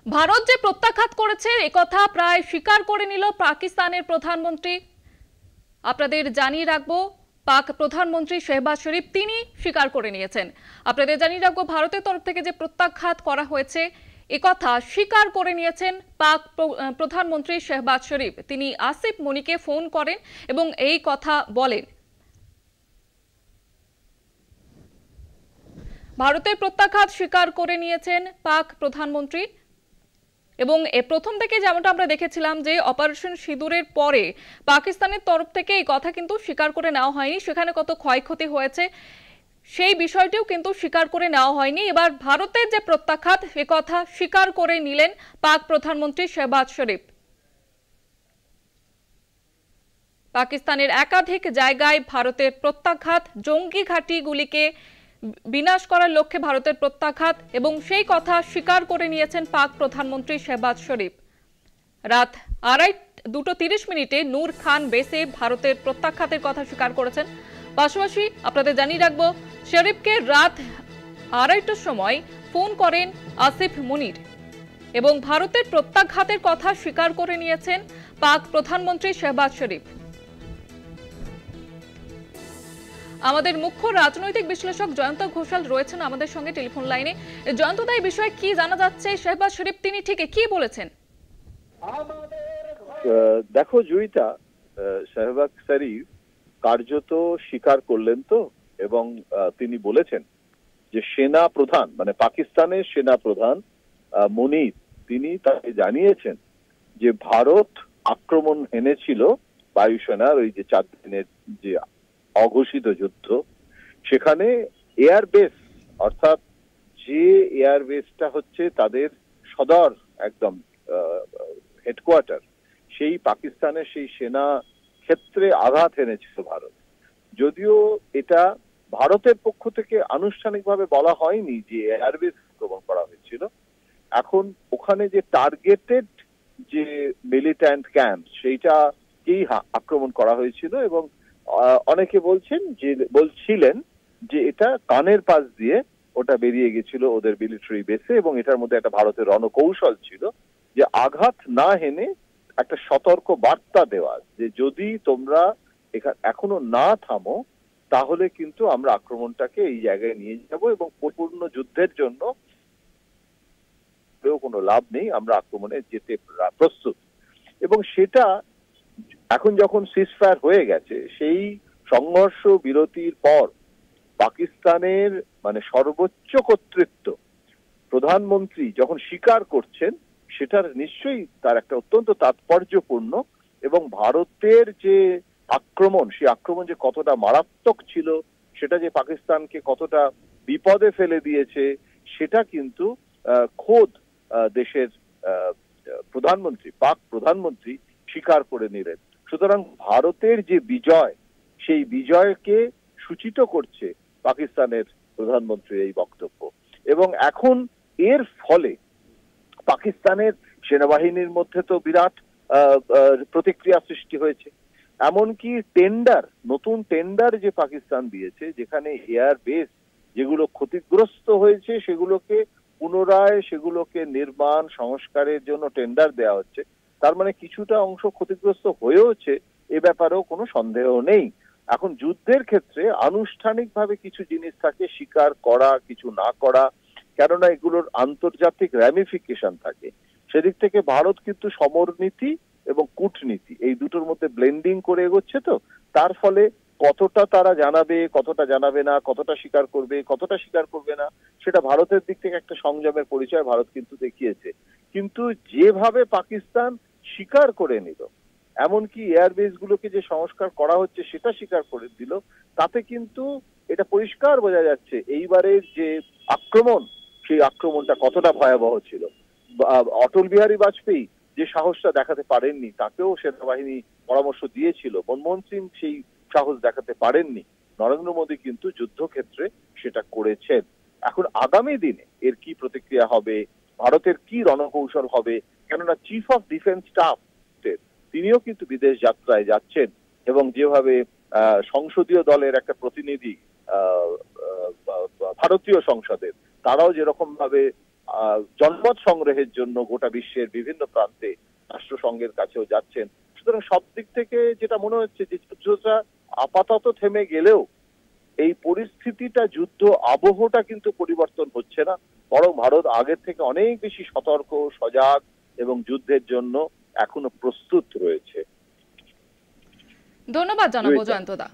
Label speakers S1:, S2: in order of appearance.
S1: ভারত যে প্রত্যাখ্যাত করেছে একথা প্রায় স্বীকার করে নিল পাকিস্তানের প্রধানমন্ত্রী। আপনাদের জানিয়ে রাখবো, পাক প্রধানমন্ত্রী শেহবাজ শরীফ তিনি স্বীকার করে নিয়েছেন। আপনাদের জানিয়ে রাখবো, ভারতের তরফ থেকে যে প্রত্যাখ্যাত করা হয়েছে একথা স্বীকার করে নিয়েছেন পাক প্রধানমন্ত্রী শেহবাজ শরীফ। তিনি আসিফ মনিকে ফোন করেন এবং এই কথা বলেন। ভারতের প্রত্যাখ্যাত স্বীকার করে নিয়েছেন পাক প্রধানমন্ত্রী। এবং প্রথম থেকে যেমনটা আমরা দেখেছিলাম যে অপারেশন সিঁদুরের পরে পাকিস্তানের তরফ থেকে এই কথা কিন্তু স্বীকার করে নেওয়া হয়নি, সেখানে কত ক্ষয়ক্ষতি হয়েছে সেই বিষয়টিও কিন্তু স্বীকার করে নেওয়া হয়নি। এবার ভারতের যে প্রত্যাখ্যাত সে কথা স্বীকার করে নিলেন পাক প্রধানমন্ত্রী শেহবাজ শরীফ। পাকিস্তানের একাধিক জায়গায় ভারতের প্রত্যাখ্যাত, জঙ্গি ঘাঁটিগুলিকে বিনাশ করার লক্ষ্যে ভারতের প্রত্যাখ্যাত, এবং সেই কথা স্বীকার করে নিয়েছেন পাক প্রধানমন্ত্রী শেহবাজ শরীফ। রাত 2:30 নূর খান বেসে ভারতের প্রত্যাখ্যাতের কথা স্বীকার করেছেন। পাশাপাশি আপনাদের জানিয়ে রাখবো, শরীফকে রাত 2:30টার সময় ফোন করেন আসিফ মুনির এবং ভারতের প্রত্যাখ্যাতের কথা স্বীকার করে নিয়েছেন পাক প্রধানমন্ত্রী শেহবাজ শরীফ। আমাদের মুখ্য রাজনৈতিক বিশ্লেষক জয়ন্ত ঘোষাল রয়েছেন আমাদের সঙ্গে টেলিফোন লাইনে। জয়ন্ত দা, এই বিষয়ে কি জানা যাচ্ছে? শেহবাজ শরীফ তিনি ঠিক কি বলেছেন?
S2: দেখো জয়িতা, শেহবাজ শরীফ কার্যত স্বীকার করলেন তো, এবং তিনি বলেছেন যে সেনা প্রধান মানে পাকিস্তানের সেনা প্রধান মুনির তিনি তাকে জানিয়েছেন যে ভারত আক্রমণ এনেছিল বায়ুসেনার ওই যে 4 দিনের যে অঘোষিত যুদ্ধ, সেখানে এয়ারবেস অর্থাৎ যে এয়ারবেসটা হচ্ছে তাদের সদর একদম হেডকোয়ার্টার, সেই পাকিস্তানের সেই সেনা ক্ষেত্রে আঘাত এনেছিল ভারত। যদিও এটা ভারতের পক্ষ থেকে আনুষ্ঠানিকভাবে বলা হয়নি যে এয়ারবেস আক্রমণ করা হয়েছিল, এখন ওখানে যে টার্গেটেড যে মিলিট্যান্ট ক্যাম্প সেইটাকেই আক্রমণ করা হয়েছিল, এবং অনেকে বলছিলেন যে এটা কানের পাশ দিয়ে ওটা বেরিয়ে গেছিল ওদের মিলিটারি বেসে, এবং এটার মধ্যে একটা ভারতের রণকৌশল ছিল যে আঘাত না হেনে একটা সতর্ক বার্তা দেওয়া যে যদি তোমরা এখনো না থামো তাহলে কিন্তু আমরা আক্রমণটাকে এই জায়গায় নিয়ে যাব এবং পরিপূর্ণ যুদ্ধের জন্য কোনো লাভ নেই, আমরা আক্রমণে যেতে প্রস্তুত। এবং সেটা এখন যখন সিজফায়ার হয়ে গেছে, সেই সংঘর্ষ বিরতির পর পাকিস্তানের মানে সর্বোচ্চ কর্তৃত্ব প্রধানমন্ত্রী যখন স্বীকার করছেন, সেটার নিশ্চয়ই তার একটা অত্যন্ত তাৎপর্যপূর্ণ, এবং ভারতের যে আক্রমণ সেই আক্রমণ যে কতটা মারাত্মক ছিল, সেটা যে পাকিস্তানকে কতটা বিপদে ফেলে দিয়েছে, সেটা কিন্তু খোদ দেশের প্রধানমন্ত্রী পাক প্রধানমন্ত্রী স্বীকার করে নিলেন। সুতরাং ভারতের যে বিজয়, সেই বিজয়কে সূচিত করছে পাকিস্তানের প্রধানমন্ত্রীর এই বক্তব্য, এবং এখন এর ফলে পাকিস্তানের সেনাবাহিনীর মধ্যে তো বিরাট প্রতিক্রিয়া সৃষ্টি হয়েছে। এমনকি নতুন টেন্ডার যে পাকিস্তান দিয়েছে, যেখানে এয়ার বেস যেগুলো ক্ষতিগ্রস্ত হয়েছে সেগুলোকে পুনরায় নির্মাণ সংস্কারের জন্য টেন্ডার দেওয়া হচ্ছে। তার মানে কিছুটা অংশ ক্ষতিগ্রস্ত হয়েওছে, এ ব্যাপারেও কোনো সন্দেহ নেই। এখন যুদ্ধের ক্ষেত্রে আনুষ্ঠানিকভাবে কিছু জিনিস থাকে স্বীকার করা, কিছু না করা, কেননা এগুলোর আন্তর্জাতিক র্যামিফিকেশন থাকে। সেদিক থেকে ভারত কিন্তু সমরনীতি এবং কূটনীতি এই দুটোর মধ্যে ব্লেন্ডিং করে এগোচ্ছে, তো তার ফলে কতটা তারা জানাবে, কতটা জানাবে না, কতটা স্বীকার করবে, কতটা স্বীকার করবে না, সেটা ভারতের দিক থেকে একটা সংযমের পরিচয় ভারত কিন্তু দেখিয়েছে। কিন্তু যেভাবে পাকিস্তান স্বীকার করে নিল, এমনকি এয়ারবেস গুলোকে যে সংস্কার করা হচ্ছে সেটা স্বীকার করে দিল, তাতে কিন্তু এটা পরিষ্কার বোঝা যাচ্ছে এইবারের যে আক্রমণ, সেই আক্রমণটা কতটা ভয়াবহ ছিল। অটল বিহারী বাজপেয়ী যে সাহসটা দেখাতে পারেননি, তাকেও সেনাবাহিনী পরামর্শ দিয়েছিল, মনমোহন সিং সেই সাহস দেখাতে পারেননি, নরেন্দ্র মোদী কিন্তু যুদ্ধক্ষেত্রে সেটা করেছেন। এখন আগামী দিনে এর কি প্রতিক্রিয়া হবে, ভারতের কি রণকৌশল হবে, কেননা চিফ অফ ডিফেন্স স্টাফ তিনিও কিন্তু বিদেশ যাত্রায় যাচ্ছেন, এবং যেভাবে সংসদীয় দলের একটা প্রতিনিধি ভারতীয় সংসদের, তারাও যেরকম ভাবে জনমত সংগ্রহের জন্য গোটা বিশ্বের বিভিন্ন প্রান্তে রাষ্ট্রসংঘের কাছেও যাচ্ছেন। সুতরাং সব দিক থেকে যেটা মনে হচ্ছে যে যুদ্ধটা আপাতত থেমে গেলেও এই পরিস্থিতিটা, যুদ্ধ আবহটা কিন্তু পরিবর্তন হচ্ছে না, বরং ভারত আগের থেকে অনেক বেশি সতর্ক, সজাগ এবং যুদ্ধের জন্য এখনো প্রস্তুত রয়েছে।
S1: ধন্যবাদ জানাবো জয়ন্তদা।